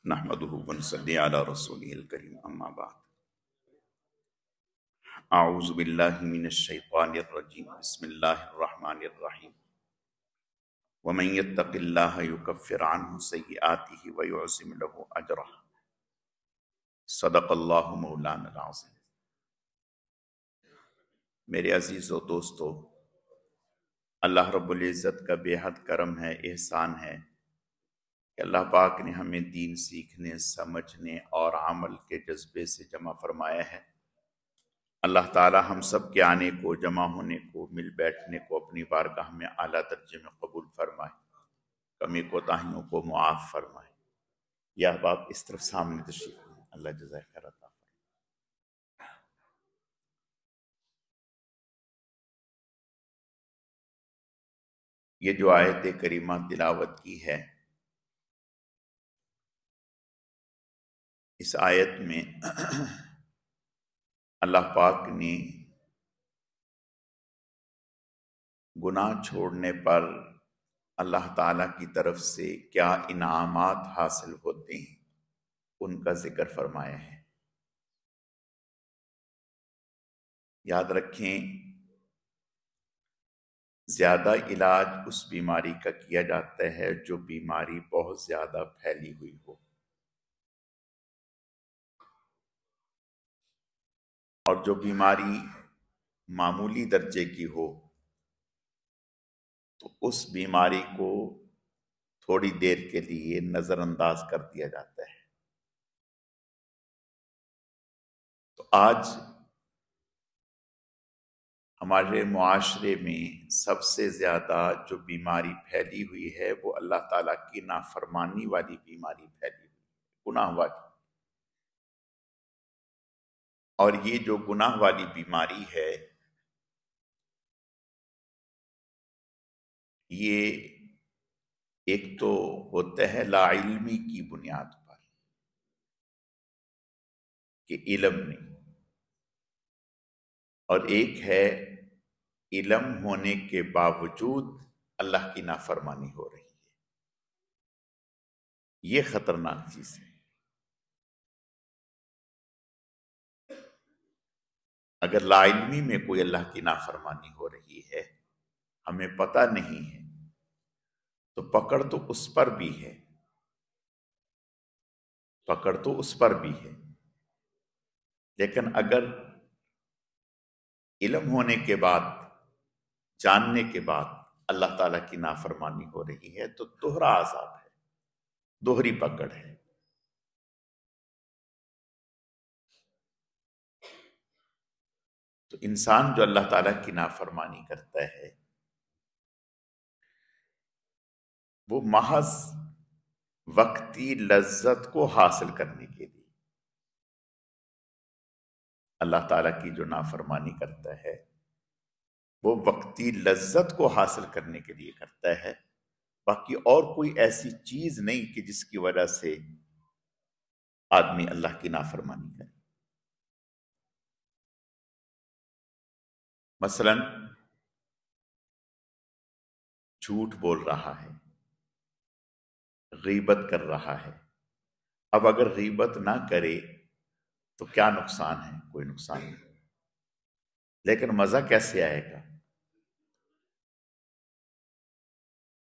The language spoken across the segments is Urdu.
نحمده ونصلي على رسوله الكريم اما بعد اعوذ باللہ من الشیطان الرجیم بسم اللہ الرحمن الرحیم ومن يتق الله يكفر عنه سيئاته ويعظم له اجرہ صدق اللہ مولانا العظیم۔ میرے عزیز و دوستو، اللہ رب العزت کا بے حد کرم ہے، احسان ہے کہ اللہ پاک نے ہمیں دین سیکھنے، سمجھنے اور عمل کے جذبے سے جمع فرمایا ہے۔ اللہ تعالی ہم سب کے آنے کو، جمع ہونے کو، مل بیٹھنے کو اپنی بارگاہ میں اعلیٰ درجے میں قبول فرمائے، کمی کوتاہیوں کو معاف فرمائے۔ یا احباب اس طرف سامنے تشریف لیں، اللہ جزائے خیر عطا فرمائے۔ یہ جو آیت کریمہ تلاوت کی ہے، اس آیت میں اللہ پاک نے گناہ چھوڑنے پر اللہ تعالیٰ کی طرف سے کیا انعامات حاصل ہوتے ہیں ان کا ذکر فرمایا ہے۔ یاد رکھیں، زیادہ علاج اس بیماری کا کیا جاتا ہے جو بیماری بہت زیادہ پھیلی ہوئی ہو، اور جو بیماری معمولی درجے کی ہو تو اس بیماری کو تھوڑی دیر کے لیے نظر انداز کر دیا جاتا ہے۔ تو آج ہمارے معاشرے میں سب سے زیادہ جو بیماری پھیلی ہوئی ہے وہ اللہ تعالیٰ کی نافرمانی والی بیماری پھیلی ہوئی ہے، گناہ والی۔ اور یہ جو گناہ والی بیماری ہے، یہ ایک تو ہوتا ہے لا علمی کی بنیاد پر کہ علم نہیں، اور ایک ہے علم ہونے کے باوجود اللہ کی نافرمانی ہو رہی ہے۔ یہ خطرناک چیز ہے۔ اگر لا علمی میں کوئی اللہ کی نافرمانی ہو رہی ہے، ہمیں پتہ نہیں ہے، تو پکڑ تو اس پر بھی ہے، پکڑ تو اس پر بھی ہے۔ لیکن اگر علم ہونے کے بعد، جاننے کے بعد اللہ تعالیٰ کی نافرمانی ہو رہی ہے تو دوہرا عذاب ہے، دوہری پکڑ ہے۔ تو انسان جو اللہ تعالیٰ کی نافرمانی کرتا ہے وہ محض وقتی لذت کو حاصل کرنے کے لیے اللہ تعالیٰ کی جو نافرمانی کرتا ہے وہ وقتی لذت کو حاصل کرنے کے لیے کرتا ہے، باقی اور کوئی ایسی چیز نہیں کہ جس کی وجہ سے آدمی اللہ کی نافرمانی کرے۔ مثلا جھوٹ بول رہا ہے، غیبت کر رہا ہے۔ اب اگر غیبت نہ کرے تو کیا نقصان ہے؟ کوئی نقصان نہیں، لیکن مزہ کیسے آئے گا؟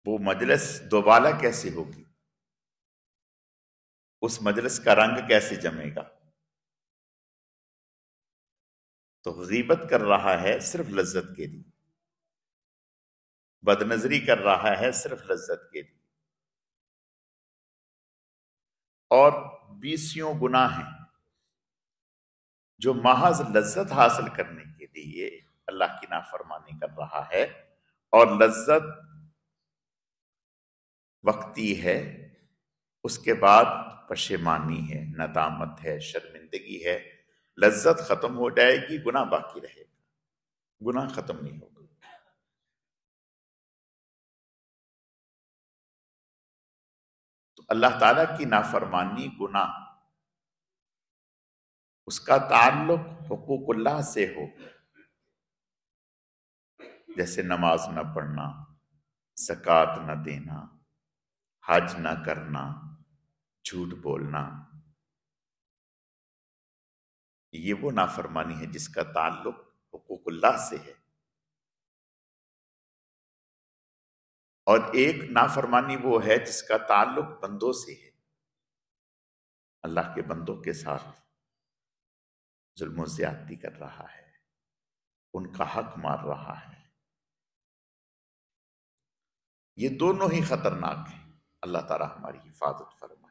وہ مجلس دوبالا کیسے ہوگی؟ اس مجلس کا رنگ کیسے جمے گا؟ تو غیبت کر رہا ہے صرف لذت کے لیے، بد نظری کر رہا ہے صرف لذت کے لیے، اور بیسیوں گناہ ہیں جو محض لذت حاصل کرنے کے لیے اللہ کی نافرمانی کر رہا ہے، اور لذت وقتی ہے، اس کے بعد پشیمانی ہے، ندامت ہے، شرمندگی ہے۔ لذت ختم ہو جائے گی، گناہ باقی رہے گا، گناہ ختم نہیں ہوگا۔ تو اللہ تعالیٰ کی نافرمانی گناہ، اس کا تعلق حقوق اللہ سے ہو، جیسے نماز نہ پڑھنا، زکوٰۃ نہ دینا، حج نہ کرنا، جھوٹ بولنا، یہ وہ نافرمانی ہے جس کا تعلق حقوق اللہ سے ہے، اور ایک نافرمانی وہ ہے جس کا تعلق بندوں سے ہے، اللہ کے بندوں کے ساتھ ظلم و زیادتی کر رہا ہے، ان کا حق مار رہا ہے۔ یہ دونوں ہی خطرناک ہیں، اللہ تعالی ہماری حفاظت فرمائے۔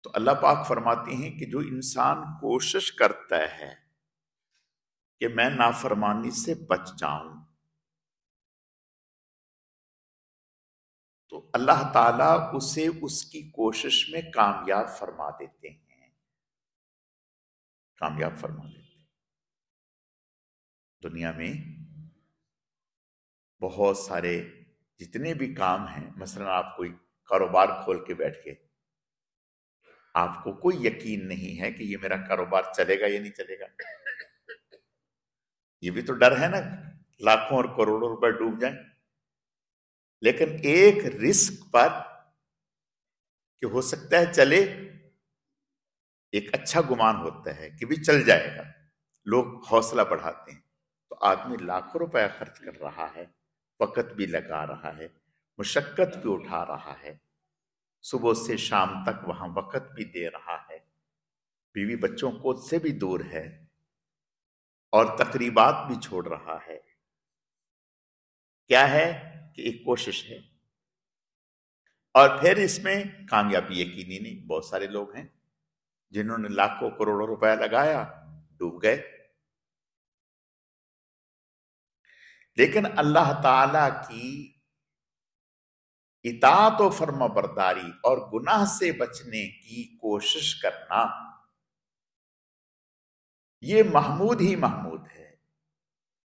تو اللہ پاک فرماتے ہیں کہ جو انسان کوشش کرتا ہے کہ میں نافرمانی سے بچ جاؤں، تو اللہ تعالیٰ اسے اس کی کوشش میں کامیاب فرما دیتے ہیں، کامیاب فرما دیتے ہیں۔ دنیا میں بہت سارے جتنے بھی کام ہیں، مثلا آپ کوئی کاروبار کھول کے بیٹھ کے، آپ کو کوئی یقین نہیں ہے کہ یہ میرا کاروبار چلے گا یا نہیں چلے گا، یہ بھی تو ڈر ہے نا، لاکھوں اور کروڑوں روپے ڈوب جائیں۔ لیکن ایک رسک پر کہ ہو سکتا ہے چلے، ایک اچھا گمان ہوتا ہے کہ بھی چل جائے گا، لوگ حوصلہ بڑھاتے ہیں۔ تو آدمی لاکھوں روپے خرچ کر رہا ہے، وقت بھی لگا رہا ہے، مشقت بھی اٹھا رہا ہے، صبح سے شام تک وہاں وقت بھی دے رہا ہے، بیوی بچوں کو سے بھی دور ہے، اور تقریبات بھی چھوڑ رہا ہے۔ کیا ہے کہ ایک کوشش ہے، اور پھر اس میں کامیابی یقینی نہیں۔ بہت سارے لوگ ہیں جنہوں نے لاکھوں کروڑوں روپے لگایا، ڈوب گئے۔ لیکن اللہ تعالی کی اطاعت و فرما برداری اور گناہ سے بچنے کی کوشش کرنا، یہ محمود ہی محمود ہے،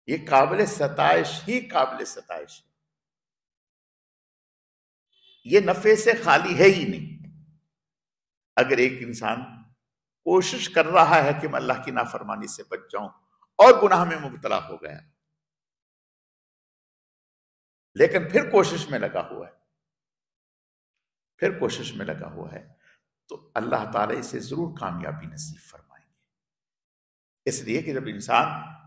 یہ قابل ستائش ہی قابل ستائش ہے، یہ نفع سے خالی ہے ہی نہیں۔ اگر ایک انسان کوشش کر رہا ہے کہ میں اللہ کی نافرمانی سے بچ جاؤں اور گناہ میں مبتلا ہو گیا، لیکن پھر کوشش میں لگا ہوا ہے، پھر کوشش میں لگا ہوا ہے، تو اللہ تعالیٰ اسے ضرور کامیابی نصیب فرمائیں گے۔ اس لیے کہ جب انسان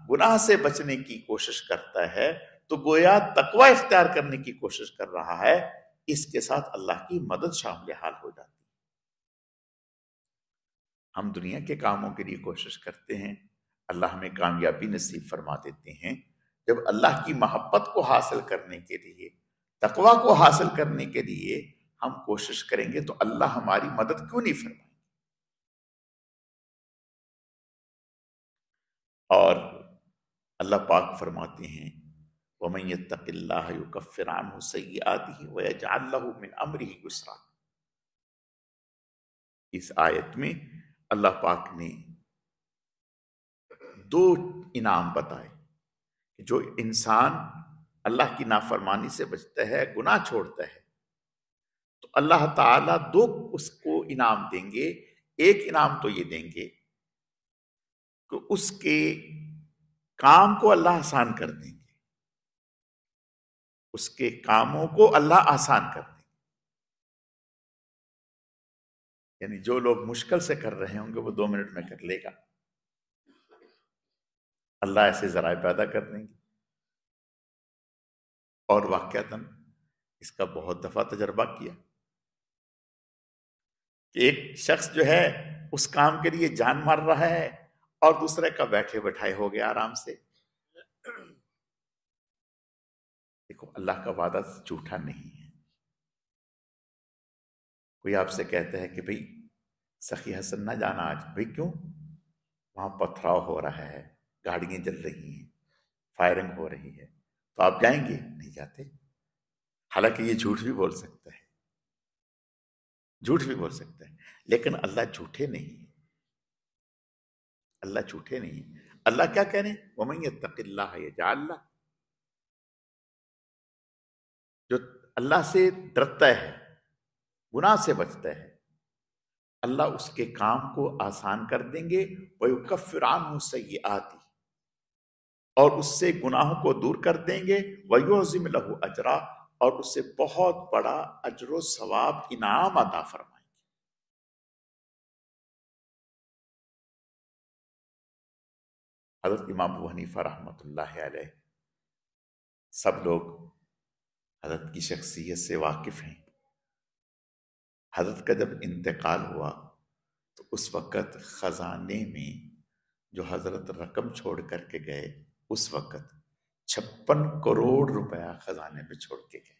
گناہ سے بچنے کی کوشش کرتا ہے تو گویا تقوی اختیار کرنے کی کوشش کر رہا ہے، اس کے ساتھ اللہ کی مدد شامل حال ہو جاتی ہے۔ ہم دنیا کے کاموں کے لیے کوشش کرتے ہیں، اللہ ہمیں کامیابی نصیب فرما دیتے ہیں۔ جب اللہ کی محبت کو حاصل کرنے کے لیے، تقوی کو حاصل کرنے کے لیے ہم کوشش کریں گے تو اللہ ہماری مدد کیوں نہیں فرمائے؟ اور اللہ پاک فرماتے ہیں وَمَن يَتَّقِ اللَّهَ يُكَفِّرْ عَنْهُ سَيِّئَاتِهِ وَيَجْعَلْ لَهُ مِنْ أَمْرِهِ يُسْرًا۔ اس آیت میں اللہ پاک نے دو انعام بتائے کہ جو انسان اللہ کی نافرمانی سے بچتا ہے، گناہ چھوڑتا ہے، تو اللہ تعالیٰ دو اس کو انعام دیں گے۔ ایک انعام تو یہ دیں گے کہ اس کے کام کو اللہ آسان کر دیں گے، اس کے کاموں کو اللہ آسان کر دیں گے۔ یعنی جو لوگ مشکل سے کر رہے ہوں گے وہ 2 منٹ میں کر لے گا، اللہ ایسے ذرائع پیدا کر دیں گے۔ اور واقعتاً اس کا بہت دفعہ تجربہ کیا کہ ایک شخص جو ہے اس کام کے لیے جان مار رہا ہے اور دوسرے کا بیٹھے بٹھائے ہو گیا آرام سے۔ دیکھو اللہ کا وعدہ جھوٹا نہیں ہے۔ کوئی آپ سے کہتا ہے کہ بھئی سخی حسن نہ جانا آج، بھئی کیوں؟ وہاں پتھراؤ ہو رہا ہے، گاڑیاں جل رہی ہیں، فائرنگ ہو رہی ہے، تو آپ جائیں گے؟ نہیں جاتے۔ حالانکہ یہ جھوٹ بھی بول سکتا ہے، جھوٹ بھی بول سکتا ہے، لیکن اللہ جھوٹے نہیں ہے، اللہ جھوٹے نہیں ہے۔ اللہ کیا کہہ رہے ہیں؟ وَمَن يَتَّقِ اللَّهَ يَجْعَلْ لَهُ، جو اللہ سے ڈرتا ہے، گناہ سے بچتا ہے، اللہ اس کے کام کو آسان کر دیں گے۔ وَيُكَفِّرْ عَنْهُ سَيِّئَاتِهِ، اور اس سے گناہوں کو دور کر دیں گے۔ وَيُعْظِمْ لَهُ أَجْرًا، اور اسے بہت بڑا اجر و ثواب انعام عطا فرمائیں گے۔ حضرت امام ابو حنیفہ رحمۃ اللہ علیہ، سب لوگ حضرت کی شخصیت سے واقف ہیں۔ حضرت کا جب انتقال ہوا تو اس وقت خزانے میں جو حضرت رقم چھوڑ کر کے گئے، اس وقت 56 کروڑ روپیہ خزانے میں چھوڑ کے گئے۔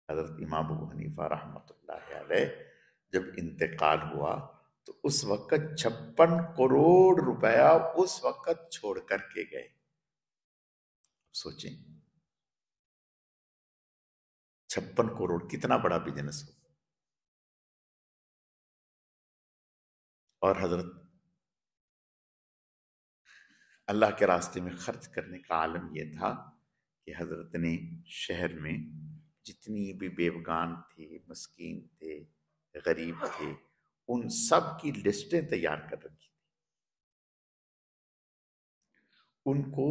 حضرت امام ابو حنیفہ رحمۃ اللہ علیہ جب انتقال ہوا تو اس وقت 56 کروڑ روپیہ اس وقت چھوڑ کر کے گئے۔ سوچیں 56 کروڑ کتنا بڑا بزنس ہو۔ اور حضرت اللہ کے راستے میں خرچ کرنے کا عالم یہ تھا کہ حضرت نے شہر میں جتنی بھی بیوگان تھے، مسکین تھے، غریب تھے، ان سب کی لسٹیں تیار کر رکھی تھی۔ ان کو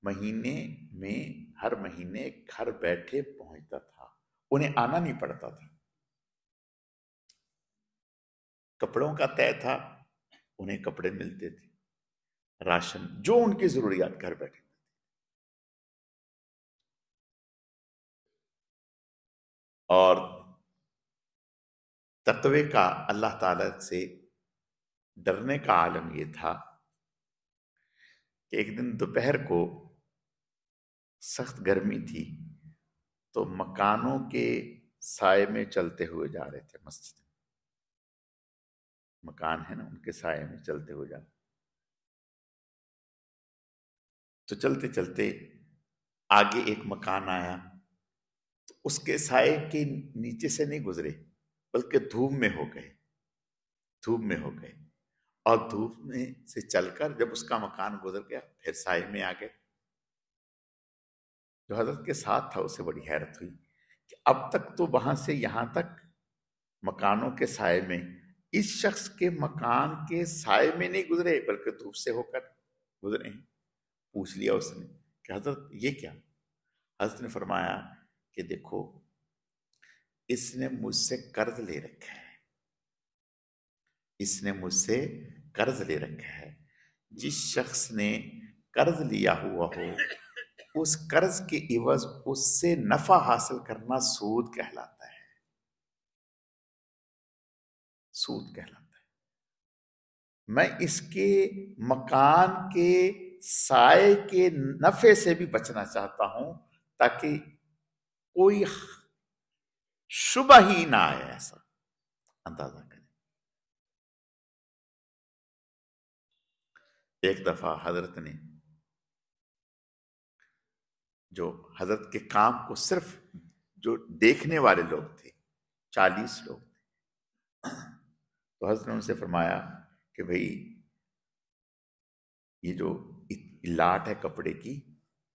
مہینے میں ہر مہینے گھر بیٹھے پہنچتا تھا، انہیں آنا نہیں پڑتا تھا۔ کپڑوں کا طے تھا، انہیں کپڑے ملتے تھے، راشن جو ان کی ضروریات گھر بیٹھے۔ اور تقوی کا، اللہ تعالی سے ڈرنے کا عالم یہ تھا کہ ایک دن دوپہر کو سخت گرمی تھی تو مکانوں کے سائے میں چلتے ہوئے جا رہے تھے، مسجد میں مکان ہے نا، ان کے سائے میں چلتے ہوئے جا رہے تو چلتے چلتے آگے ایک مکان آیا تو اس کے سائے کے نیچے سے نہیں گزرے بلکہ دھوپ میں ہو گئے، دھوپ میں ہو گئے، اور دھوپ میں سے چل کر جب اس کا مکان گزر گیا پھر سائے میں آ گئے۔ جو حضرت کے ساتھ تھا اسے بڑی حیرت ہوئی کہ اب تک تو وہاں سے یہاں تک مکانوں کے سائے میں، اس شخص کے مکان کے سائے میں نہیں گزرے بلکہ دھوپ سے ہو کر گزرے ہیں۔ پوچھ لیا اس نے کہ حضرت یہ کیا؟ حضرت نے فرمایا کہ دیکھو، اس نے مجھ سے قرض لے رکھا ہے، اس نے مجھ سے قرض لے رکھا ہے۔ جس شخص نے قرض لیا ہوا ہو، اس قرض کے عوض اس سے نفع حاصل کرنا سود کہلاتا ہے، سود کہلاتا ہے۔ میں اس کے مکان کے سائے کے نفع سے بھی بچنا چاہتا ہوں تاکہ کوئی شبہ ہی نہ آئے۔ ایسا اندازہ کریں۔ ایک دفعہ حضرت نے، جو حضرت کے کام کو صرف جو دیکھنے والے لوگ تھے 40 لوگ تھے، تو حضرت نے ان سے فرمایا کہ بھئی یہ جو لاٹ ہے کپڑے کی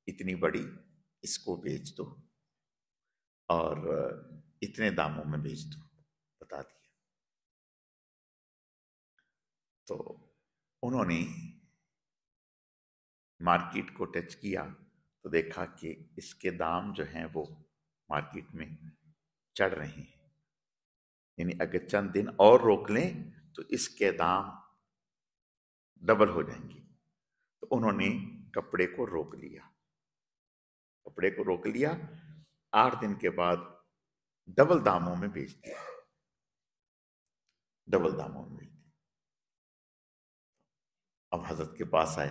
اتنی بڑی، اس کو بیچ دو اور اتنے داموں میں بیچ دو، بتا دیا۔ تو انہوں نے مارکیٹ کو ٹچ کیا تو دیکھا کہ اس کے دام جو ہیں وہ مارکیٹ میں چڑھ رہے ہیں، یعنی اگر چند دن اور روک لیں تو اس کے دام ڈبل ہو جائیں گے۔ تو انہوں نے کپڑے کو روک لیا، کپڑے کو روک لیا، 8 دن کے بعد ڈبل داموں میں بیچ دیا، ڈبل داموں میں بیچ دیا۔ اب حضرت کے پاس آئے،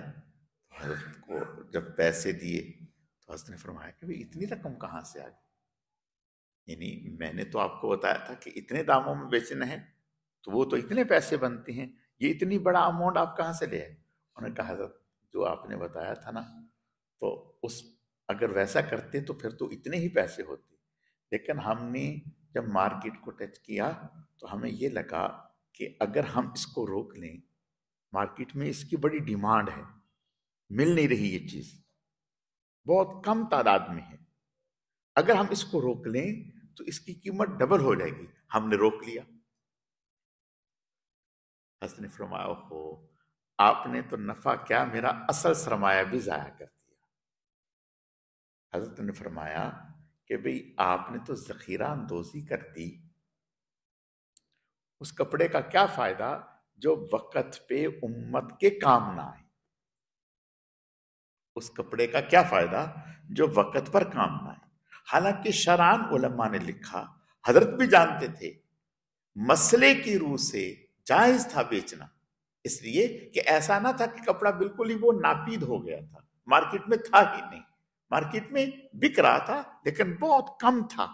حضرت کو جب پیسے دیے تو حضرت نے فرمایا کہ بھئی اتنی رقم کہاں سے آ گئی؟ یعنی میں نے تو آپ کو بتایا تھا کہ اتنے داموں میں بیچنا ہے تو وہ تو اتنے پیسے بنتے ہیں، یہ اتنی بڑا اماؤنٹ آپ کہاں سے لے آئے؟ انہوں نے کہا حضرت جو آپ نے بتایا تھا نا، تو اگر ویسا کرتے تو پھر تو اتنے ہی پیسے ہوتے، لیکن ہم نے جب مارکیٹ کو ٹچ کیا تو ہمیں یہ لگا کہ اگر ہم اس کو روک لیں، مارکیٹ میں اس کی بڑی ڈیمانڈ ہے، مل نہیں رہی یہ چیز، بہت کم تعداد میں ہے، اگر ہم اس کو روک لیں تو اس کی قیمت ڈبل ہو جائے گی۔ ہم نے روک لیا۔ حضرت نے فرمایا ہو، آپ نے تو نفع کیا، میرا اصل سرمایہ بھی ضائع کر دیا۔ حضرت نے فرمایا کہ بھئی آپ نے تو ذخیرہ اندوزی کر دی، اس کپڑے کا کیا فائدہ جو وقت پہ امت کے کام نہ آئے؟ اس کپڑے کا کیا فائدہ جو وقت پر کام نہ آئے؟ حالانکہ شرعاً علماء نے لکھا، حضرت بھی جانتے تھے، مسئلے کی روح سے جائز تھا بیچنا، اس لیے کہ ایسا نہ تھا کہ کپڑا بالکل ہی وہ ناپید ہو گیا تھا، مارکیٹ میں تھا ہی نہیں، مارکیٹ میں بک رہا تھا لیکن بہت کم تھا،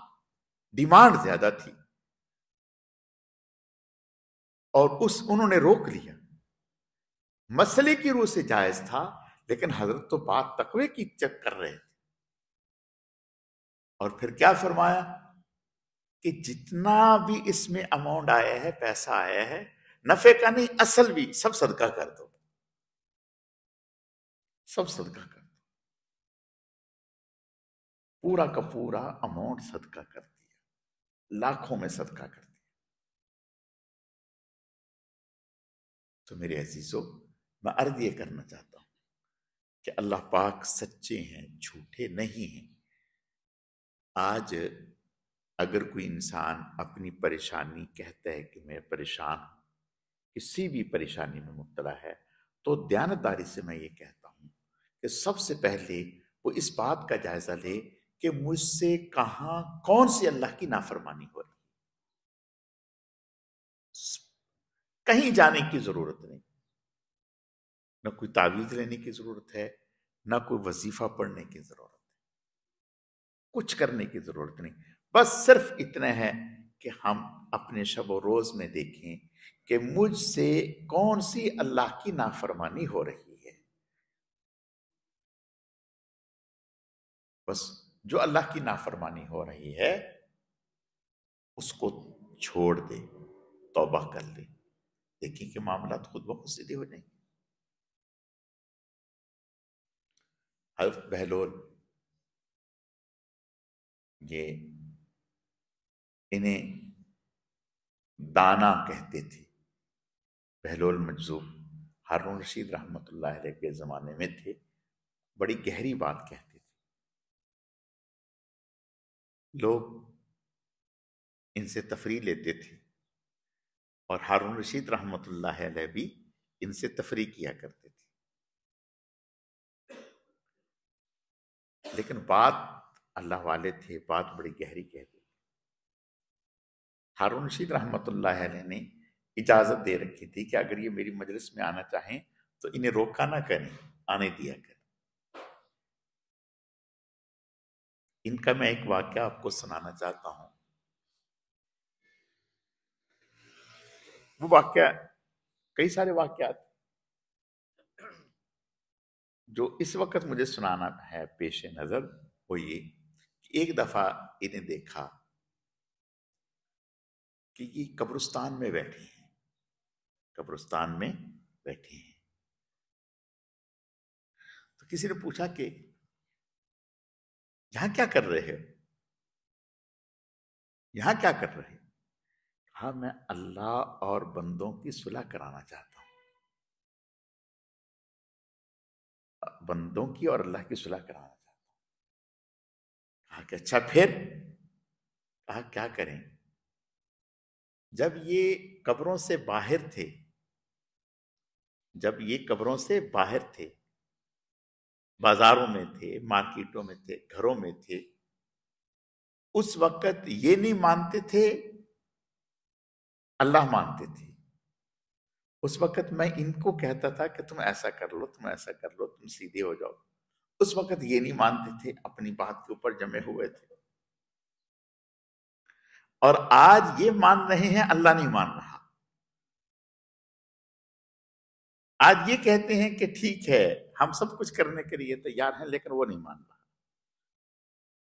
ڈیمانڈ زیادہ تھی، اور انہوں نے روک لیا۔ مسئلے کی روح سے جائز تھا، لیکن حضرت تو بات تقوی کی چیک کر رہے تھے، اور پھر کیا فرمایا کہ جتنا بھی اس میں اماؤنٹ آیا ہے، پیسہ آیا ہے، نفع کا نہیں، اصل بھی سب صدقہ کر دو، سب صدقہ کر دو، پورا کا پورا اماؤنٹ صدقہ کر دیا، لاکھوں میں صدقہ کر دیا۔ تو میرے عزیزو، میں عرض یہ کرنا چاہتا ہوں کہ اللہ پاک سچے ہیں، جھوٹے نہیں ہیں۔ آج اگر کوئی انسان اپنی پریشانی کہتا ہے کہ میں پریشان ہوں، کسی بھی پریشانی میں مبتلا ہے، تو دیانتداری سے میں یہ کہتا ہوں کہ سب سے پہلے وہ اس بات کا جائزہ لے کہ مجھ سے کہاں کون سی اللہ کی نافرمانی ہو رہی ہے۔ کہیں جانے کی ضرورت نہیں، نہ کوئی تعویذ لینے کی ضرورت ہے، نہ کوئی وظیفہ پڑھنے کی ضرورت ہے، کچھ کرنے کی ضرورت نہیں، بس صرف اتنا ہے کہ ہم اپنے شب و روز میں دیکھیں کہ مجھ سے کون سی اللہ کی نافرمانی ہو رہی ہے۔ بس جو اللہ کی نافرمانی ہو رہی ہے اس کو چھوڑ دے، توبہ کر لے، دیکھیں کہ معاملات خود بخود سیدھے ہو جائیں گے۔ حضرت بہلول یہ انہیں دانا کہتے تھے، بہلول مجذوب ہارون رشید رحمۃ اللہ علیہ کے زمانے میں تھے، بڑی گہری بات کہتے تھے، لوگ ان سے تفریح لیتے تھے، اور ہارون رشید رحمۃ اللہ علیہ بھی ان سے تفریح کیا کرتے تھے، لیکن بات اللہ والے تھے، بات بڑی گہری کہتے تھے۔ ہارون رشید رحمۃ اللہ علیہ نے اجازت دے رکھی تھی کہ اگر یہ میری مجلس میں آنا چاہیں تو انہیں روکا نہ کریں، آنے دیا کریں۔ ان کا میں ایک واقعہ آپ کو سنانا چاہتا ہوں۔ وہ واقعہ، کئی سارے واقعات جو اس وقت مجھے سنانا ہے پیش نظر، وہ یہ کہ ایک دفعہ انہیں دیکھا کہ یہ قبرستان میں بیٹھے ہیں، قبرستان میں بیٹھے ہیں، تو کسی نے پوچھا کہ یہاں کیا کر رہے ہو؟ یہاں کیا کر رہے؟ کہا میں اللہ اور بندوں کی صلح کرانا چاہتا ہوں، بندوں کی اور اللہ کی صلح کرانا چاہتا ہوں۔ کہا کہ اچھا پھر؟ کہا کیا کریں؟ جب یہ قبروں سے باہر تھے، جب یہ قبروں سے باہر تھے، بازاروں میں تھے، مارکیٹوں میں تھے، گھروں میں تھے، اس وقت یہ نہیں مانتے تھے، اللہ مانتے تھے۔ اس وقت میں ان کو کہتا تھا کہ تم ایسا کر لو، تم ایسا کر لو، تم سیدھے ہو جاؤ، اس وقت یہ نہیں مانتے تھے، اپنی بات کے اوپر جمے ہوئے تھے، اور آج یہ مان رہے ہیں، اللہ نہیں مان رہا۔ آج یہ کہتے ہیں کہ ٹھیک ہے ہم سب کچھ کرنے کے لیے تیار ہیں، لیکن وہ نہیں مان رہا۔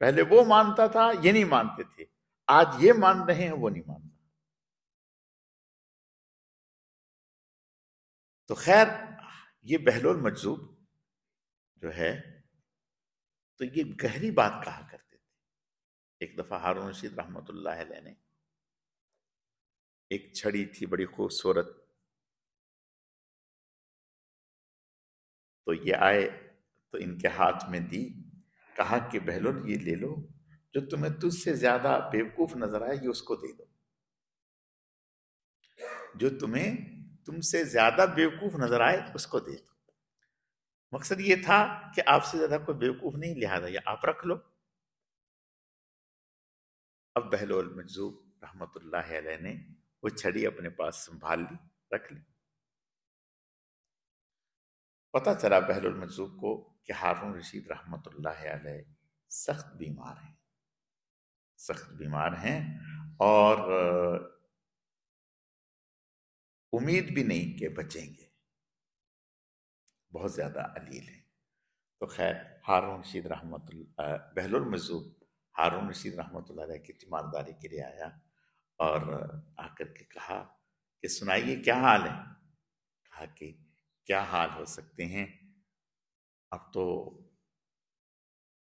پہلے وہ مانتا تھا، یہ نہیں مانتے تھے، آج یہ مان رہے ہیں، وہ نہیں مان رہا۔ تو خیر، یہ بہلول مجذوب جو ہے تو یہ گہری بات کہا کرتے تھے۔ ایک دفعہ ہارون رشید رحمۃ اللہ علیہ نے ایک چھڑی تھی بڑی خوبصورت، تو یہ آئے تو ان کے ہاتھ میں دی، کہا کہ بہلول یہ لے لو، جو تمہیں تجھ سے زیادہ بیوقوف نظر آئے یہ اس کو دے دو، جو تمہیں تم سے زیادہ بیوقوف نظر آئے اس کو دے دو۔ مقصد یہ تھا کہ آپ سے زیادہ کوئی بیوقوف نہیں، لہذا یہ آپ رکھ لو۔ اب بہلول مجذوب رحمت اللہ علیہ نے وہ چھڑی اپنے پاس سنبھال لی، رکھ لی۔ پتہ چلا بہلول مجذوب کو کہ ہارون رشید رحمت اللہ علیہ سخت بیمار ہیں، سخت بیمار ہیں، اور امید بھی نہیں کہ بچیں گے، بہت زیادہ علیل ہیں۔ تو خیر ہارون رشید رحمت اللہ، بہلول مجذوب ہارون رشید رحمت اللہ علیہ کی تیمارداری کے لیے آیا، اور آ کر کے کہا کہ سنائیے کیا حال ہے؟ کہا کہ کیا حال ہو سکتے ہیں، اب تو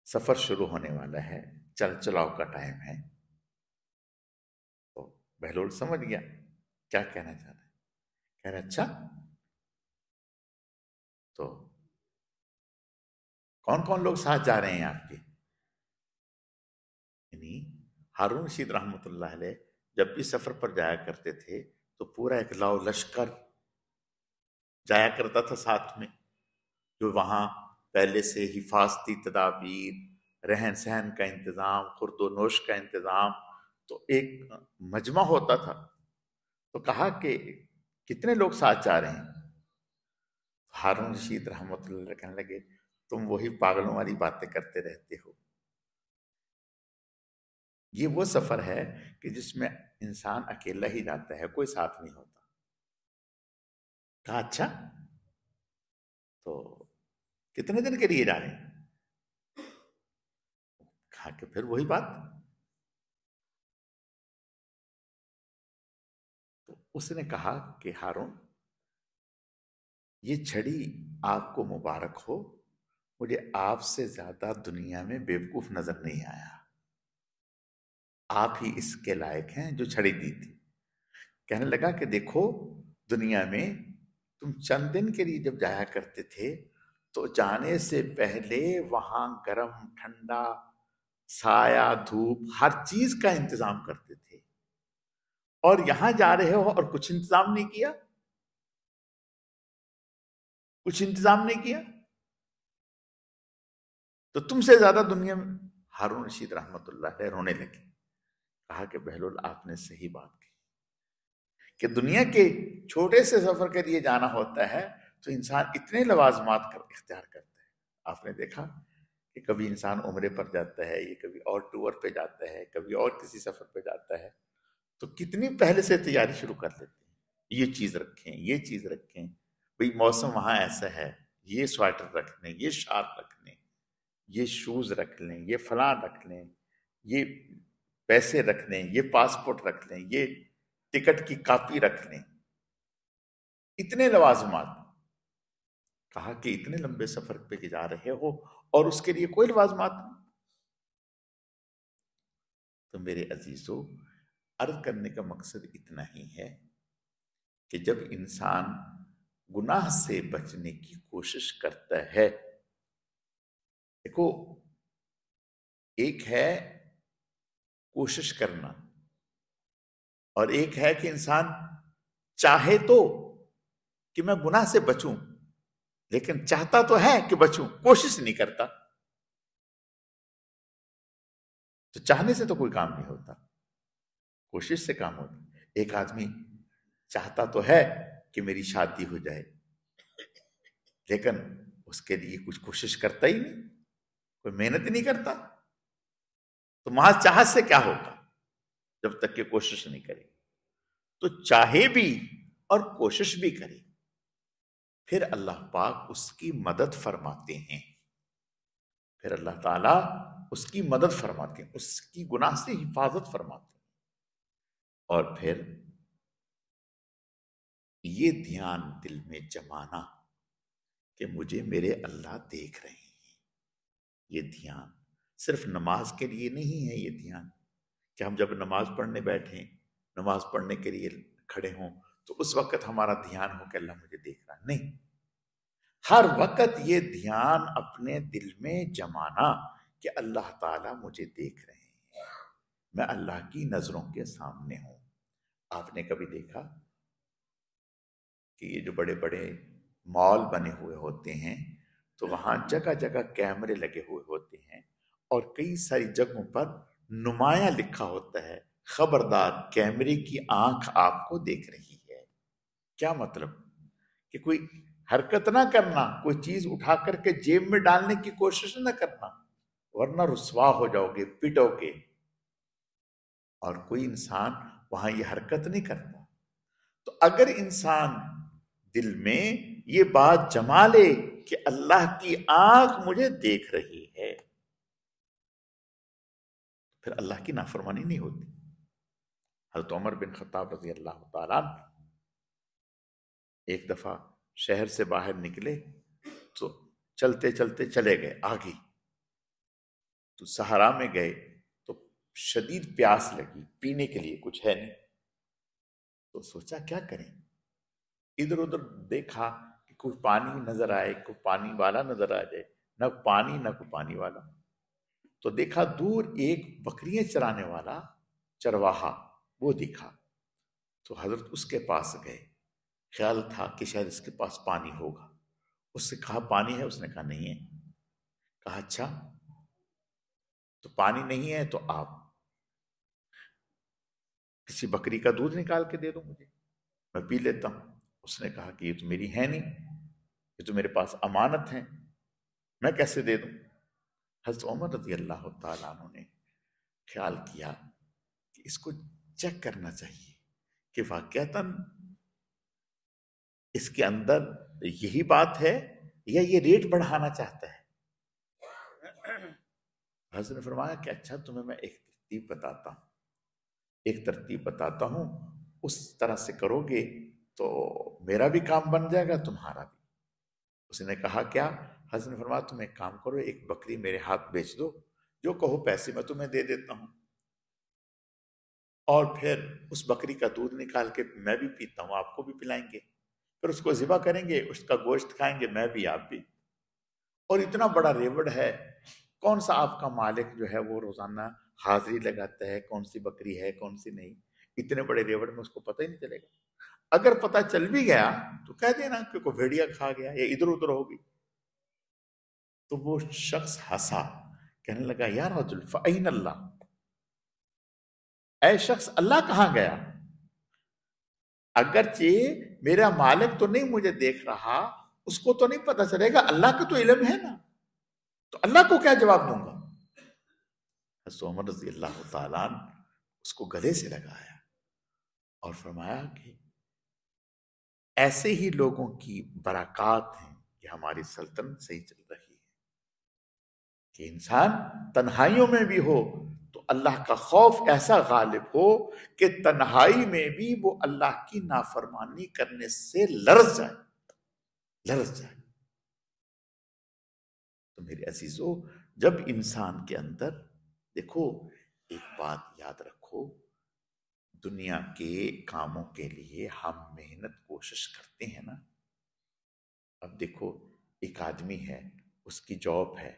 سفر شروع ہونے والا ہے، چل چلاؤ کا ٹائم ہے۔ تو بہلول سمجھ گیا کیا کہنا چاہ رہا ہے، کہہ رہا اچھا تو کون کون لوگ ساتھ جا رہے ہیں آپ کے؟ یعنی ہارون رشید رحمت اللہ علیہ جب بھی سفر پر جایا کرتے تھے تو پورا ایک لاؤ لشکر جایا کرتا تھا ساتھ میں، جو وہاں پہلے سے حفاظتی تدابیر، رہن سہن کا انتظام، خورد و نوش کا انتظام، تو ایک مجمع ہوتا تھا۔ تو کہا کہ کتنے لوگ ساتھ جا رہے ہیں؟ ہارون رشید رحمت اللہ علیہ کہنے لگے تم وہی پاگلوں والی باتیں کرتے رہتے ہو، یہ وہ سفر ہے کہ جس میں انسان اکیلا ہی جاتا ہے، کوئی ساتھ نہیں ہوتا۔ کہا اچھا تو کتنے دن کے لیے جا رہے ہیں؟ کہا کہ پھر وہی بات۔ تو اس نے کہا کہ ہارون یہ چھڑی آپ کو مبارک ہو، مجھے آپ سے زیادہ دنیا میں بیوقوف نظر نہیں آیا، آپ ہی اس کے لائق ہیں جو چھڑی دی تھی۔ کہنے لگا کہ دیکھو دنیا میں تم چند دن کے لیے جب جایا کرتے تھے تو جانے سے پہلے وہاں گرم ٹھنڈا سایہ دھوپ ہر چیز کا انتظام کرتے تھے، اور یہاں جا رہے ہو اور کچھ انتظام نہیں کیا، کچھ انتظام نہیں کیا، تو تم سے زیادہ دنیا میں۔ ہارون رشید رحمت اللہ علیہ رونے لگے، کہا کہ بہلول آپ نے صحیح بات کی کہ دنیا کے چھوٹے سے سفر کے لیے جانا ہوتا ہے تو انسان اتنے لوازمات اختیار کرتا ہے۔ آپ نے دیکھا کہ کبھی انسان عمرے پر جاتا ہے، یہ کبھی اور ٹور پہ جاتا ہے، کبھی اور کسی سفر پہ جاتا ہے، تو کتنی پہلے سے تیاری شروع کر لیتے ہیں، یہ چیز رکھیں، یہ چیز رکھیں، بھئی موسم وہاں ایسا ہے، یہ سویٹر رکھ لیں، یہ شال رکھ لیں، یہ شوز رکھ لیں، یہ فلاں رکھ لیں، یہ پیسے رکھ لیں، یہ پاسپورٹ رکھ لیں، یہ ٹکٹ کی کاپی رکھ لیں، اتنے لوازمات۔ کہا کہ اتنے لمبے سفر پہ جا رہے ہو اور اس کے لیے کوئی لوازمات نہیں؟ تو میرے عزیزو عرض کرنے کا مقصد اتنا ہی ہے کہ جب انسان گناہ سے بچنے کی کوشش کرتا ہے، دیکھو ایک ہے کوشش کرنا اور ایک ہے کہ انسان چاہے تو کہ میں گناہ سے بچوں، لیکن چاہتا تو ہے کہ بچوں، کوشش نہیں کرتا، تو چاہنے سے تو کوئی کام نہیں ہوتا، کوشش سے کام ہوتا۔ ایک آدمی چاہتا تو ہے کہ میری شادی ہو جائے، لیکن اس کے لیے کچھ کوشش کرتا ہی نہیں، کوئی محنت ہی نہیں کرتا، تو محض چاہت سے کیا ہوگا جب تک کہ کوشش نہیں کرے؟ تو چاہے بھی اور کوشش بھی کرے، پھر اللہ پاک اس کی مدد فرماتے ہیں، پھر اللہ تعالیٰ اس کی مدد فرماتے ہیں، اس کی گناہ سے حفاظت فرماتے ہیں، اور پھر یہ دھیان دل میں جمانا کہ مجھے میرے اللہ دیکھ رہے ہیں۔ یہ دھیان صرف نماز کے لیے نہیں ہے، یہ دھیان کہ ہم جب نماز پڑھنے بیٹھیں، نماز پڑھنے کے لیے کھڑے ہوں تو اس وقت ہمارا دھیان ہو کہ اللہ مجھے دیکھ رہا، نہیں، ہر وقت یہ دھیان اپنے دل میں جمانا کہ اللہ تعالیٰ مجھے دیکھ رہے ہیں، میں اللہ کی نظروں کے سامنے ہوں۔ آپ نے کبھی دیکھا کہ یہ جو بڑے بڑے مال بنے ہوئے ہوتے ہیں تو وہاں جگہ جگہ کیمرے لگے ہوئے ہوتے ہیں، اور کئی ساری جگہوں پر نمایاں لکھا ہوتا ہے خبردار کیمرے کی آنکھ آپ کو دیکھ رہی ہے۔ کیا مطلب؟ کہ کوئی حرکت نہ کرنا، کوئی چیز اٹھا کر کے جیب میں ڈالنے کی کوشش نہ کرنا، ورنہ رسوا ہو جاؤ گے، پٹو گے۔ اور کوئی انسان وہاں یہ حرکت نہیں کرتا۔ تو اگر انسان دل میں یہ بات جما لے کہ اللہ کی آنکھ مجھے دیکھ رہی ہے، پھر اللہ کی نافرمانی نہیں ہوتی۔ حضرت عمر بن خطاب رضی اللہ تعالیٰ ایک دفعہ شہر سے باہر نکلے تو چلتے چلتے چلے گئے آگے، تو صحرا میں گئے تو شدید پیاس لگی، پینے کے لیے کچھ ہے نہیں، تو سوچا کیا کریں۔ ادھر ادھر دیکھا کہ کوئی پانی نظر آئے، کوئی پانی والا نظر آ جائے، نہ پانی نہ کوئی پانی والا۔ تو دیکھا دور ایک بکریاں چرانے والا چرواہا، وہ دکھا، تو حضرت اس کے پاس گئے، خیال تھا کہ شاید اس کے پاس پانی ہوگا۔ اس سے کہا پانی ہے؟ اس نے کہا نہیں ہے۔ کہا اچھا تو پانی نہیں ہے تو آپ کسی بکری کا دودھ نکال کے دے دو مجھے، میں پی لیتا ہوں۔ اس نے کہا کہ یہ تو میری ہے نہیں، یہ تو میرے پاس امانت ہے، میں کیسے دے دوں؟ حضرت عمر رضی اللہ تعالیٰ عنہ نے خیال کیا کہ اس کو چیک کرنا چاہیے کہ واقعتاً اس کے اندر یہی بات ہے یا یہ ریٹ بڑھانا چاہتا ہے۔ حضرت نے فرمایا کہ اچھا تمہیں میں ایک ترتیب بتاتا ہوں، اس طرح سے کرو گے تو میرا بھی کام بن جائے گا، تمہارا بھی۔ اس نے کہا کیا؟ حضرت نے فرمایا تم ایک کام کرو، ایک بکری میرے ہاتھ بیچ دو، جو کہو پیسے میں تمہیں دے دیتا ہوں، اور پھر اس بکری کا دودھ نکال کے میں بھی پیتا ہوں، آپ کو بھی پلائیں گے، پھر اس کو ذبح کریں گے، اس کا گوشت کھائیں گے، میں بھی آپ بھی۔ اور اتنا بڑا ریوڑ ہے، کون سا آپ کا مالک جو ہے وہ روزانہ حاضری لگاتا ہے کون سی بکری ہے کون سی نہیں؟ اتنے بڑے ریوڑ میں اس کو پتہ ہی نہیں چلے گا۔ اگر پتہ چل بھی گیا تو کہہ دینا کہ کوئی بھیڑیا کھا گیا یا ادھر ادھر ہوگی۔ تو وہ شخص ہنسا، کہنے لگا یا رجل فأین اللہ، اے شخص اللہ کہاں گیا؟ اگرچہ میرا مالک تو نہیں مجھے دیکھ رہا، اس کو تو نہیں پتہ چلے گا، اللہ کا تو علم ہے نا، تو اللہ کو کیا جواب دوں گا؟ حضرت عمر رضی اللہ تعالیٰ اس کو گلے سے لگایا اور فرمایا کہ ایسے ہی لوگوں کی برکات ہیں کہ ہماری سلطنت صحیح چل رہی ہے، کہ انسان تنہائیوں میں بھی ہو تو اللہ کا خوف ایسا غالب ہو کہ تنہائی میں بھی وہ اللہ کی نافرمانی کرنے سے لرز جائے۔ تو میرے عزیزو، جب انسان کے اندر، دیکھو ایک بات یاد رکھو، دنیا کے کاموں کے لیے ہم محنت کوشش کرتے ہیں نا۔ اب دیکھو ایک آدمی ہے، اس کی جاب ہے،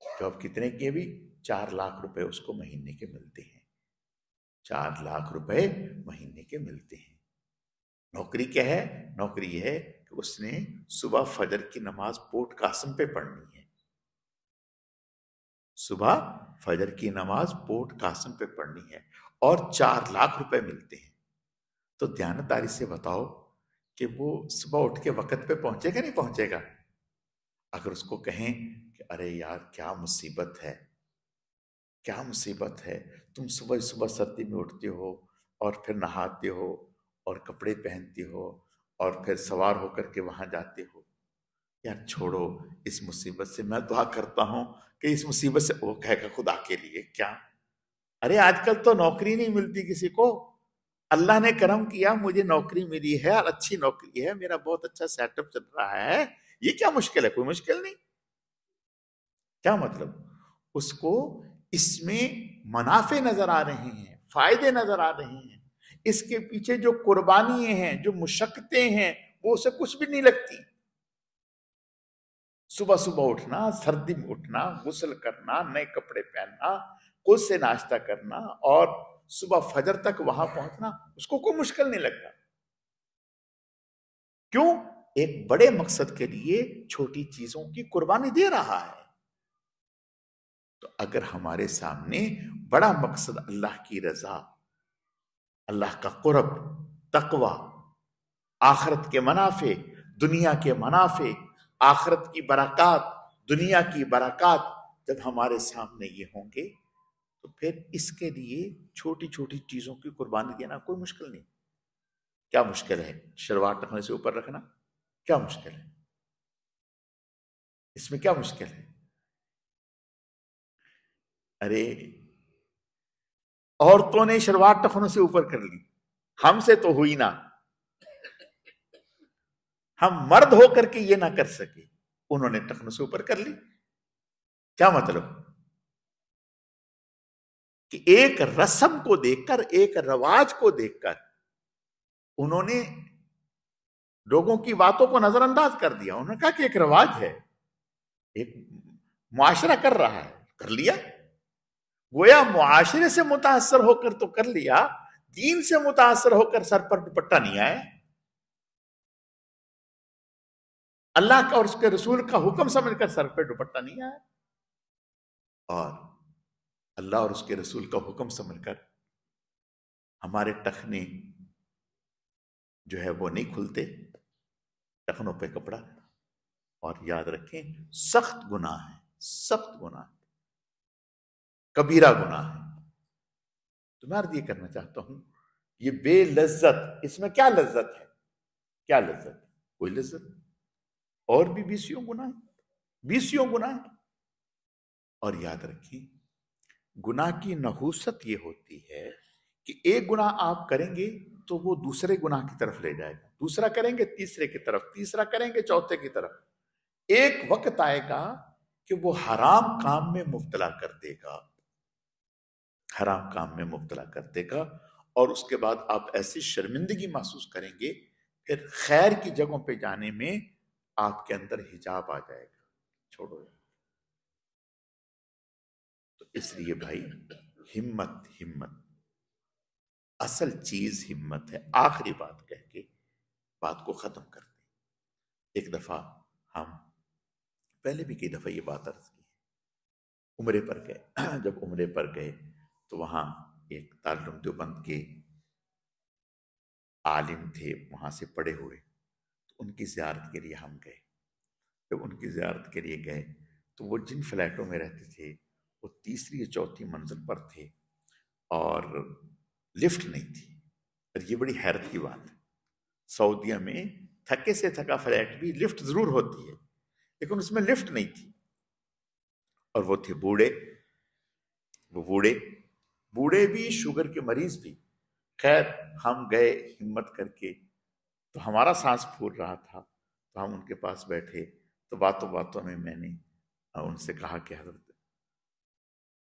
جاب کتنے کی ہے بھی؟ 4 لاکھ روپے اس کو مہینے کے ملتے ہیں، 4 لاکھ روپے مہینے کے ملتے ہیں۔ نوکری کیا ہے؟ نوکری یہ ہے کہ اس نے صبح فجر کی نماز پورٹ قاسم پہ پڑھنی ہے، صبح فجر کی نماز پورٹ قاسم پہ پڑھنی ہے، اور 4 لاکھ روپے ملتے ہیں۔ تو دیانتداری سے بتاؤ کہ وہ صبح اٹھ کے وقت پہ پہنچے گا نہیں پہنچے گا؟ اگر اس کو کہیں کہ ارے یار کیا مصیبت ہے، کیا مصیبت ہے، تم صبح صبح سردی میں اٹھتے ہو اور پھر نہاتے ہو اور کپڑے پہنتے ہو اور پھر سوار ہو کر کے وہاں جاتے ہو، یار چھوڑو اس مصیبت سے، میں دعا کرتا ہوں کہ اس مصیبت سے، وہ کہے گا خدا کے لیے کیا؟ ارے آج کل تو نوکری نہیں ملتی کسی کو، اللہ نے کرم کیا مجھے نوکری ملی ہے اور اچھی نوکری ہے، میرا بہت اچھا سیٹ اپ چل رہا ہے، یہ کیا مشکل ہے؟ کوئی مشکل نہیں۔ کیا مطلب؟ اس کو اس میں منافع نظر آ رہے ہیں، فائدے نظر آ رہے ہیں، اس کے پیچھے جو قربانیاں ہیں، جو مشقتیں ہیں، وہ اسے کچھ بھی نہیں لگتی۔ صبح صبح اٹھنا، سردی میں اٹھنا، غسل کرنا، نئے کپڑے پہننا، خود سے ناشتہ کرنا اور صبح فجر تک وہاں پہنچنا، اس کو کوئی مشکل نہیں لگتا. کیوں؟ ایک بڑے مقصد کے لیے چھوٹی چیزوں کی قربانی دے رہا ہے. تو اگر ہمارے سامنے بڑا مقصد اللہ کی رضا، اللہ کا قرب، تقوی، آخرت کے منافع، دنیا کے منافع، آخرت کی برکات، دنیا کی برکات جب ہمارے سامنے یہ ہوں گے تو پھر اس کے لیے چھوٹی چھوٹی چیزوں کی قربانی دینا کوئی مشکل نہیں. کیا مشکل ہے شلوار ٹخنے سے اوپر رکھنا؟ کیا مشکل ہے اس میں؟ کیا مشکل ہے؟ ارے عورتوں نے شلوار ٹخنوں سے اوپر کر لی، ہم سے تو ہوئی نہ. ہم مرد ہو کر کے یہ نہ کر سکے، انہوں نے ٹخنوں سے اوپر کر لی. کیا مطلب؟ کہ ایک رسم کو دیکھ کر، ایک رواج کو دیکھ کر انہوں نے لوگوں کی باتوں کو نظر انداز کر دیا. انہوں نے کہا کہ ایک رواج ہے، ایک معاشرہ کر رہا ہے، کر لیا. گویا معاشرے سے متاثر ہو کر تو کر لیا، دین سے متاثر ہو کر سر پر دوپٹہ نہیں آیا. اللہ کا اور اس کے رسول کا حکم سمجھ کر سر پہ دوپٹہ نہیں آیا، اور اللہ اور اس کے رسول کا حکم سمجھ کر ہمارے ٹخنے جو ہے وہ نہیں کھلتے، ٹخنوں پہ کپڑا. اور یاد رکھیں سخت گناہ ہے، سخت گناہ، کبیرہ گناہ ہے. تو میں عرض یہ کرنا چاہتا ہوں، یہ بے لذت، اس میں کیا لذت ہے؟ کیا لذت؟ کوئی لذت. اور بھی بیسیوں گناہ ہیں، بیسیوں گناہ ہیں. اور یاد رکھیں گناہ کی نحوست یہ ہوتی ہے کہ ایک گناہ آپ کریں گے تو وہ دوسرے گناہ کی طرف لے جائے گا، دوسرا کریں گے تیسرے کی طرف، تیسرا کریں گے چوتھے کی طرف. ایک وقت آئے گا کہ وہ حرام کام میں مبتلا کر دے گا، حرام کام میں مبتلا کر دے گا. اور اس کے بعد آپ ایسی شرمندگی محسوس کریں گے، پھر خیر کی جگہوں پہ جانے میں آپ کے اندر حجاب آ جائے گا. چھوڑو. تو اس لیے بھائی ہمت، ہمت اصل چیز ہمت ہے. آخری بات کہہ کے بات کو ختم کر دیں. ایک دفعہ ہم پہلے بھی کئی دفعہ یہ بات عرض کی، عمرے پر گئے. جب عمرے پر گئے تو وہاں ایک دارالعلوم دیوبند کے عالم تھے، وہاں سے پڑھے ہوئے، تو ان کی زیارت کے لیے ہم گئے. جب ان کی زیارت کے لیے گئے تو وہ جن فلیٹوں میں رہتے تھے وہ تیسری یا چوتھی منزل پر تھے اور لفٹ نہیں تھی. اور یہ بڑی حیرت کی بات ہے، سعودیہ میں تھکے سے تھکا فلیٹ بھی لفٹ ضرور ہوتی ہے، لیکن اس میں لفٹ نہیں تھی. اور وہ تھے بوڑھے، وہ بوڑھے بھی، شوگر کے مریض بھی. خیر ہم گئے ہمت کر کے، تو ہمارا سانس پھول رہا تھا، تو ہم ان کے پاس بیٹھے. تو باتوں باتوں میں نے ان سے کہا کہ حضرت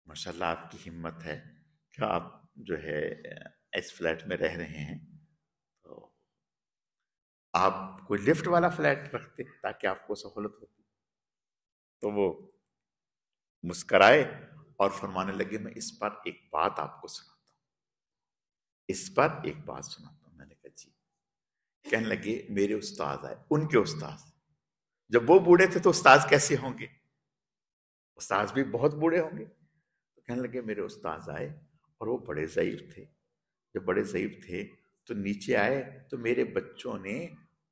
ماشاءاللہ آپ کی ہمت ہے کہ آپ جو ہے اس فلیٹ میں رہ رہے ہیں، تو آپ کوئی لفٹ والا فلیٹ رکھتے تاکہ آپ کو سہولت ہوتی. تو وہ مسکرائے اور فرمانے لگے میں اس پر ایک بات آپ کو سناتا ہوں، اس پر ایک بات سناتا ہوں. میں نے کہا جی. کہنے لگے میرے استاد آئے، ان کے استاد. جب وہ بوڑھے تھے تو استاد کیسے ہوں گے؟ استاد بھی بہت بوڑھے ہوں گے. تو کہنے لگے میرے استاد آئے اور وہ بڑے ضعیف تھے. جب بڑے ضعیف تھے تو نیچے آئے تو میرے بچوں نے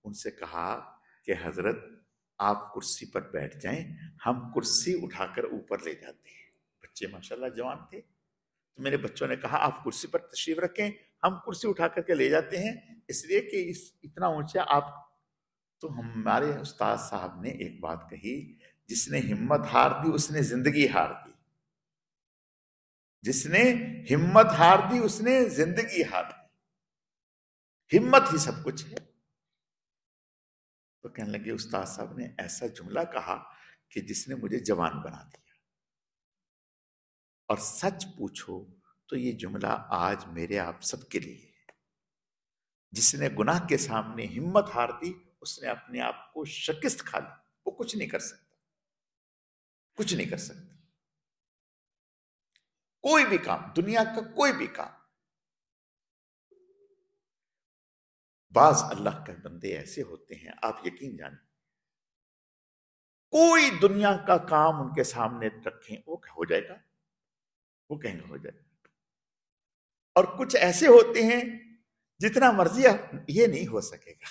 ان سے کہا کہ حضرت آپ کرسی پر بیٹھ جائیں، ہم کرسی اٹھا کر اوپر لے جاتے ہیں. بچے ماشاءاللہ جوان تھے. تو میرے بچوں نے کہا آپ کرسی پر تشریف رکھیں، ہم کرسی اٹھا کر کے لے جاتے ہیں، اس لیے کہ اتنا اونچا آپ. تو ہمارے استاد صاحب نے ایک بات کہی، جس نے ہمت ہار دی اس نے زندگی ہار دی. جس نے ہمت ہار دی اس نے زندگی ہار دی. ہمت ہی سب کچھ ہے. تو کہنے لگے استاد صاحب نے ایسا جملہ کہا کہ جس نے مجھے جوان بنا دیا. اور سچ پوچھو تو یہ جملہ آج میرے آپ سب کے لیے ہے. جس نے گناہ کے سامنے ہمت ہار دی اس نے اپنے آپ کو شکست کھا لی، وہ کچھ نہیں کر سکتا. کچھ نہیں کر سکتے. کوئی بھی کام، دنیا کا کوئی بھی کام. بعض اللہ کے بندے ایسے ہوتے ہیں، آپ یقین جانیں، کوئی دنیا کا کام ان کے سامنے رکھیں وہ ہو جائے گا، وہ کہیں گے ہو جائے گا. اور کچھ ایسے ہوتے ہیں جتنا مرضی یہ نہیں ہو سکے گا،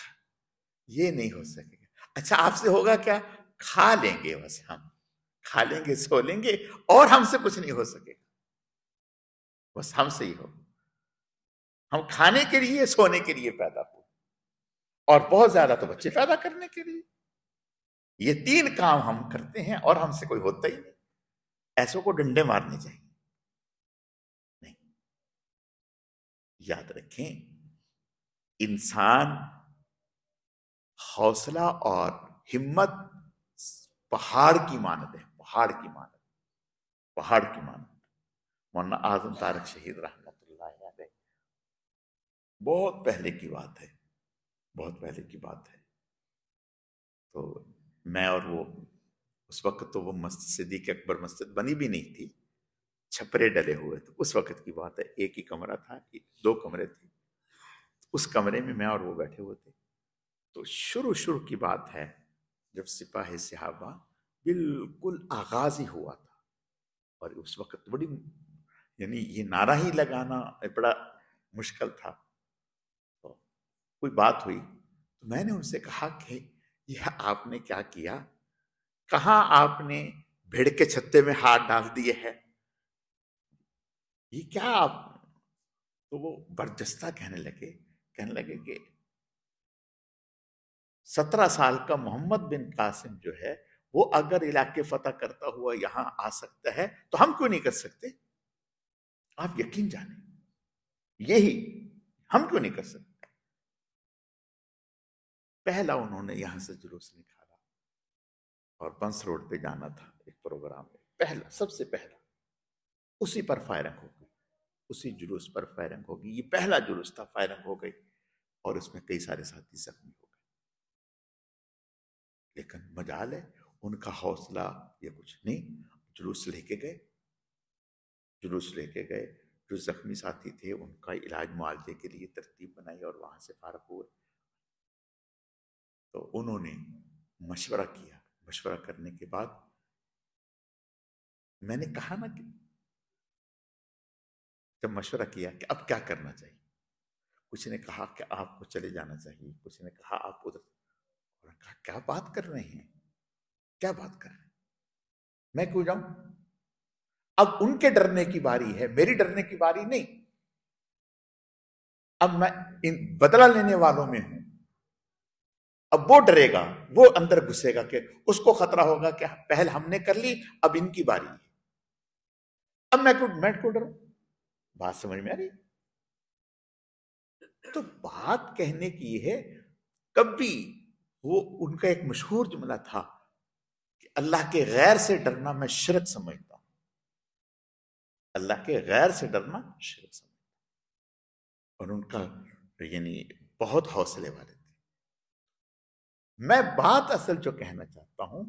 یہ نہیں ہو سکے گا. اچھا آپ سے ہوگا کیا؟ کھا لیں گے، بس ہم کھا لیں گے، سو لیں گے، اور ہم سے کچھ نہیں ہو سکے گا. بس ہم سے ہی ہو. ہم کھانے کے لیے، سونے کے لیے پیدا ہو، اور بہت زیادہ تو بچے پیدا کرنے کے لیے. یہ 3 کام ہم کرتے ہیں اور ہم سے کوئی ہوتا ہی نہیں. ایسوں کو ڈنڈے مارنے چاہیے. نہیں، یاد رکھیں، انسان حوصلہ اور ہمت پہاڑ کی مانند ہے، پہاڑ کی مانند، پہاڑ کی مانند. مولانا اعظم طارق شہید رحمت اللہ علیہ، بہت پہلے کی بات ہے، بہت پہلے کی بات ہے. تو میں اور وہ، اس وقت تو وہ مسجد صدیق اکبر مسجد بنی بھی نہیں تھی، چھپرے ڈلے ہوئے تھے. اس وقت کی بات ہے، ایک ہی کمرہ تھا، 2 کمرے تھے. اس کمرے میں اور وہ بیٹھے ہوئے تھے. تو شروع کی بات ہے، جب سپاہ صحابہ بالکل آغاز ہی ہوا تھا، اور اس وقت بڑی، یعنی یہ نعرہ ہی لگانا بڑا مشکل تھا. تو کوئی بات ہوئی تو میں نے ان سے کہا کہ یہ آپ نے کیا کیا؟ کہاں آپ نے بھیڑ کے چھتے میں ہاتھ ڈال دیے ہے؟ یہ کیا آپ؟ تو وہ برجستہ کہنے لگے کہ 17 سال کا محمد بن قاسم جو ہے، وہ اگر علاقے فتح کرتا ہوا یہاں آ سکتا ہے تو ہم کیوں نہیں کر سکتے؟ آپ یقین جانیں، یہی ہم کیوں نہیں کر سکتے؟ پہلا انہوں نے یہاں سے جلوس نکالا اور بنس روڈ پہ جانا تھا ایک پروگرام میں. پہلا، سب سے پہلا اسی پر فائرنگ ہو گئی، اسی جلوس پر فائرنگ ہو گئی. یہ پہلا جلوس تھا، فائرنگ ہو گئی اور اس میں کئی سارے ساتھی زخمی ہو گئے. لیکن مجال ہے، ان کا حوصلہ یہ کچھ نہیں. جلوس لے کے گئے، جلوس لے کے گئے. جو زخمی ساتھی تھے ان کا علاج معالجے کے لیے ترتیب بنائی اور وہاں سے فارغ ہوئے. تو انہوں نے مشورہ کیا. مشورہ کرنے کے بعد میں نے کہا نا کہ جب مشورہ کیا کہ اب کیا کرنا چاہیے، کچھ نے کہا کہ آپ کو چلے جانا چاہیے، کچھ نے کہا آپ ادھر. اور کہا کیا بات کر رہے ہیں، کیا بات کر رہے ہیں، میں کیوں جاؤں؟ اب ان کے ڈرنے کی باری ہے، میری ڈرنے کی باری نہیں. اب میں بدلہ لینے والوں میں ہوں. اب وہ ڈرے گا، وہ اندر گھسے گا کہ اس کو خطرہ ہوگا کہ پہل ہم نے کر لی، اب ان کی باری ہے. اب میں کیوں ڈروں؟ بات سمجھ میں آ رہی؟ تو بات کہنے کی یہ ہے، کبھی وہ ان کا ایک مشہور جملہ تھا کہ اللہ کے غیر سے ڈرنا میں شرک سمجھتا ہوں. اللہ کے غیر سے ڈرنا شرک سمجھتا ہوں. اور ان کا یعنی بہت حوصلے والے تھے. میں بات اصل جو کہنا چاہتا ہوں،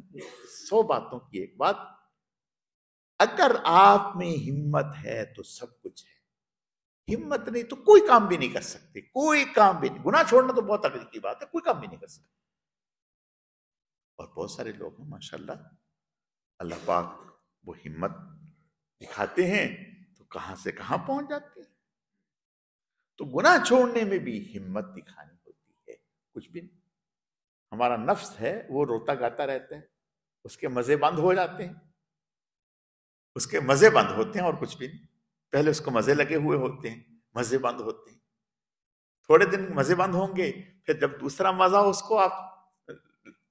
100 باتوں کی ایک بات، اگر آپ میں ہمت ہے تو سب کچھ ہے. ہمت نہیں تو کوئی کام بھی نہیں کر سکتے، کوئی کام بھی نہیں. گناہ چھوڑنا تو بہت اگلی کی بات ہے، کوئی کام بھی نہیں کر سکتے. اور بہت سارے لوگ ہیں ماشاءاللہ، اللہ پاک وہ ہمت دکھاتے ہیں تو کہاں سے کہاں پہنچ جاتے ہیں. تو گناہ چھوڑنے میں بھی ہمت دکھانی ہوتی ہے. کچھ بھی نہیں. ہمارا نفس ہے وہ روتا گاتا رہتا ہے، اس کے مزے بند ہو جاتے ہیں، اس کے مزے بند ہوتے ہیں اور کچھ بھی نہیں. پہلے اس کو مزے لگے ہوئے ہوتے ہیں، مزے بند ہوتے ہیں. تھوڑے دن مزے بند ہوں گے، پھر جب دوسرا مزہ اس کو آپ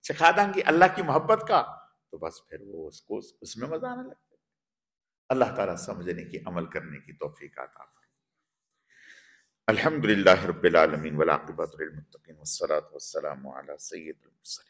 چکھا دیں گے اللہ کی محبت کا، تو بس پھر وہ اس کو اس میں مزہ آنے لگتا ہے. اللہ تعالیٰ سمجھنے کی، عمل کرنے کی توفیق عطا فرمائے. الحمدللہ رب العالمین والعاقبۃ للمتقین والصلاۃ والسلام علی سید المرسلین.